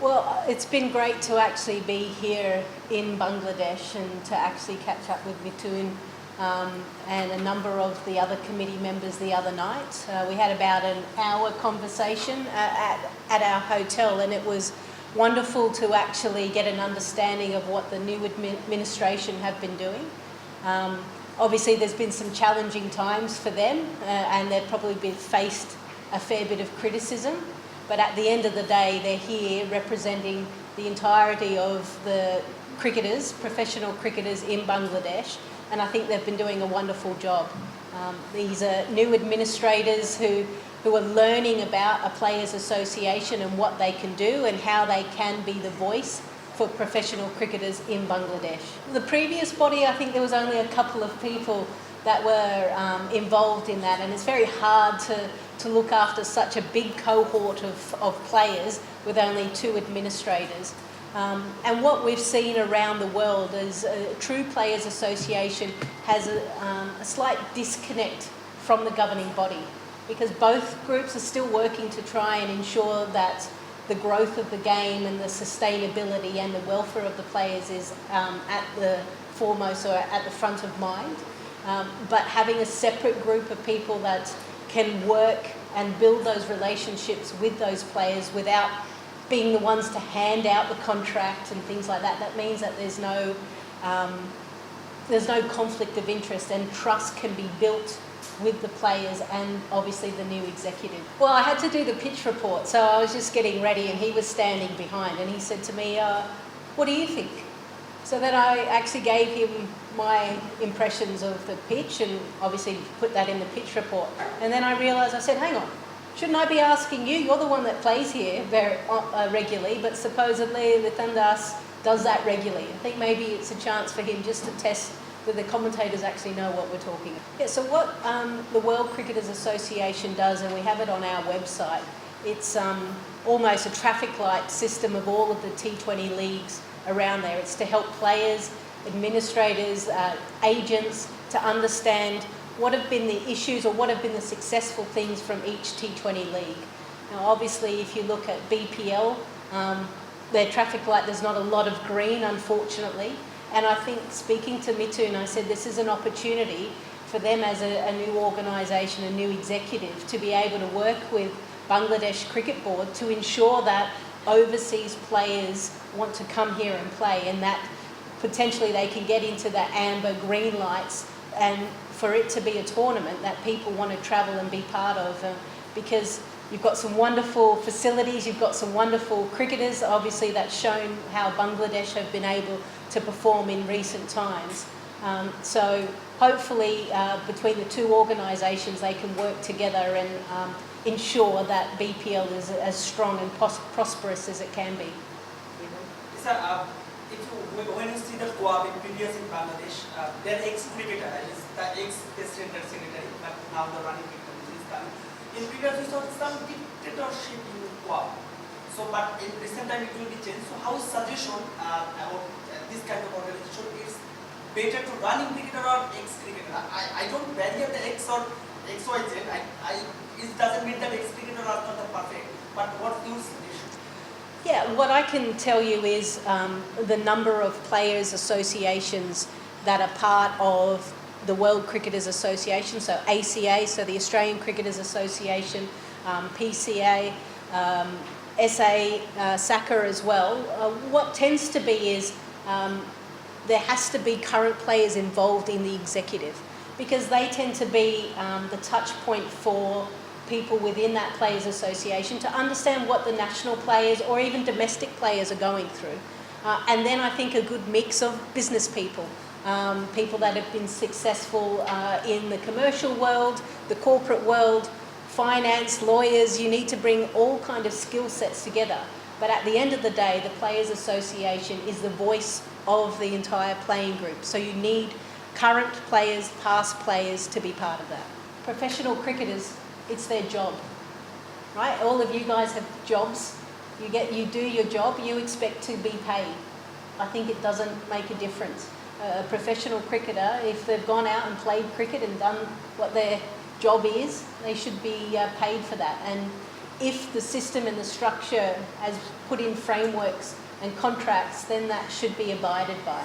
Well, it's been great to actually be here in Bangladesh and to actually catch up with Mithun and a number of the other committee members the other night. We had about an hour conversation at our hotel, and it was wonderful to actually get an understanding of what the new administration have been doing. Obviously, there's been some challenging times for them, and they've probably been faced a fair bit of criticism. But at the end of the day, they're here representing the entirety of the cricketers, professional cricketers in Bangladesh, and I think they've been doing a wonderful job. These are new administrators who are learning about a players' association and what they can do and how they can be the voice for professional cricketers in Bangladesh. The previous body, I think there was only a couple of people that were involved in that, and it's very hard to look after such a big cohort of players with only 2 administrators. And what we've seen around the world is a true players association has a slight disconnect from the governing body, because both groups are still working to try and ensure that the growth of the game and the sustainability and the welfare of the players is at the foremost or at the front of mind. But having a separate group of people that can work and build those relationships with those players without being the ones to hand out the contract and things like that, that means that there's no conflict of interest, and trust can be built with the players and obviously the new executive. Well, I had to do the pitch report, so I was just getting ready and he was standing behind and he said to me, what do you think? So then I actually gave him my impressions of the pitch and obviously put that in the pitch report. And then I realised, I said, hang on, shouldn't I be asking you? You're the one that plays here very regularly, but supposedly Litandas does that regularly. I think maybe it's a chance for him just to test whether the commentators actually know what we're talking about. Yeah, so what the World Cricketers Association does, and we have it on our website, it's almost a traffic light system of all of the T20 leagues around there. It's to help players, administrators, agents to understand what have been the issues or what have been the successful things from each T20 league. Now obviously if you look at BPL, their traffic light, there's not a lot of green, unfortunately, and I think speaking to Mithun, I said this is an opportunity for them as a new organisation, a new executive, to be able to work with Bangladesh Cricket Board to ensure that overseas players want to come here and play, and that potentially they can get into the amber green lights, and for it to be a tournament that people want to travel and be part of, because you've got some wonderful facilities, you've got some wonderful cricketers. Obviously that's shown how Bangladesh have been able to perform in recent times. So hopefully between the 2 organisations they can work together and ensure that BPL is as strong and prosperous as it can be. Sir, when you see the co-op in previous in Bangladesh, their ex-cricketer is the ex-president and secretary, but now the running cricketer is coming. In previous we saw some dictatorship in co-op. So, but in recent time it will be changed. So, how is suggestion about this kind of organization is better to running cricketer or ex-cricketer? I don't barrier the ex or XYZ. It doesn't mean that ex-cricketer are not the perfect. But what your suggestion? Yeah, what I can tell you is the number of players associations that are part of the World Cricketers Association, so ACA, so the Australian Cricketers Association, PCA, SA, SACA as well. What tends to be is there has to be current players involved in the executive, because they tend to be the touch point for people within that players association to understand what the national players or even domestic players are going through. And then I think a good mix of business people, people that have been successful in the commercial world, the corporate world, finance, lawyers. You need to bring all kind of skill sets together. But at the end of the day, the Players Association is the voice of the entire playing group. So you need current players, past players to be part of that. Professional cricketers, it's their job, right? All of you guys have jobs. You do your job, you expect to be paid. I think it doesn't make a difference. A professional cricketer, if they've gone out and played cricket and done what their job is, they should be paid for that. And if the system and the structure has put in frameworks and contracts, then that should be abided by.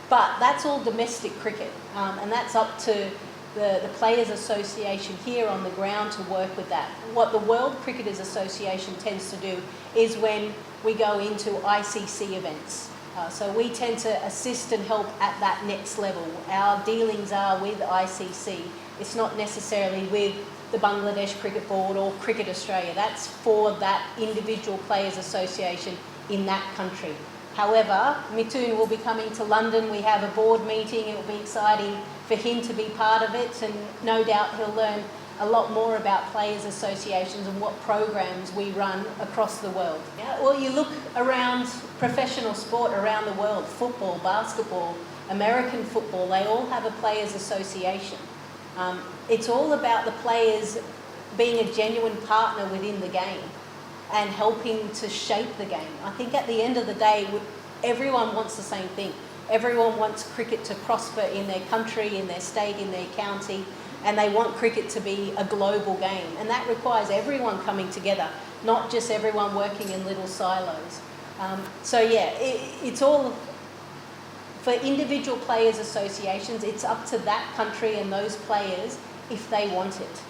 But that's all domestic cricket, and that's up to the Players Association here on the ground to work with that. What the World Cricketers Association tends to do is when we go into ICC events. So we tend to assist and help at that next level. Our dealings are with ICC. It's not necessarily with the Bangladesh Cricket Board or Cricket Australia. That's for that individual Players Association in that country. However, Mithun will be coming to London. We have a board meeting. It will be exciting for him to be part of it, and no doubt he'll learn a lot more about players' associations and what programs we run across the world. Yeah, well, you look around professional sport around the world, football, basketball, American football, they all have a players' association. It's all about the players being a genuine partner within the game and helping to shape the game. I think at the end of the day, everyone wants the same thing. Everyone wants cricket to prosper in their country, in their state, in their county, and they want cricket to be a global game. And that requires everyone coming together, not just everyone working in little silos. So yeah, it's all, for individual players' associations, it's up to that country and those players if they want it.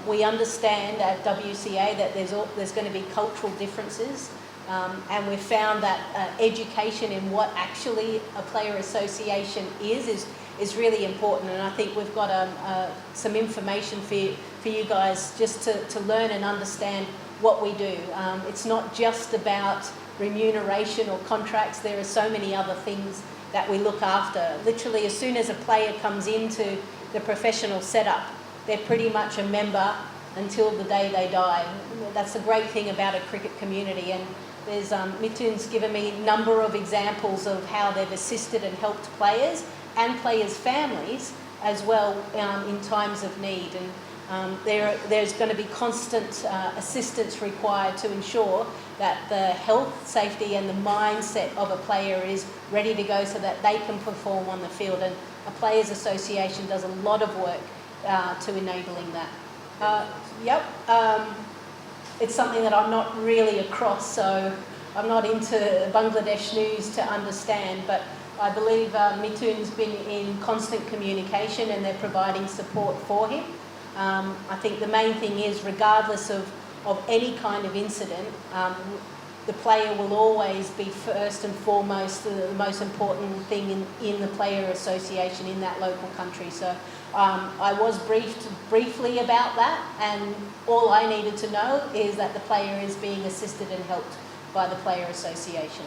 We understand at WCA that there's going to be cultural differences, and we've found that education in what actually a player association is really important, and I think we've got some information for you guys just to learn and understand what we do. It's not just about remuneration or contracts. There are so many other things that we look after. Literally, as soon as a player comes into the professional setup, they're pretty much a member until the day they die. That's the great thing about a cricket community, and there's Mithun's given me a number of examples of how they've assisted and helped players and players' families as well in times of need. And there's going to be constant assistance required to ensure that the health, safety and the mindset of a player is ready to go so that they can perform on the field. And a Players Association does a lot of work to enabling that. It's something that I'm not really across, so I'm not into Bangladesh news to understand, but I believe Mithun's been in constant communication and they're providing support for him. I think the main thing is, regardless of any kind of incident, the player will always be first and foremost the most important thing in the player association in that local country. So I was briefed briefly about that, and all I needed to know is that the player is being assisted and helped by the player association.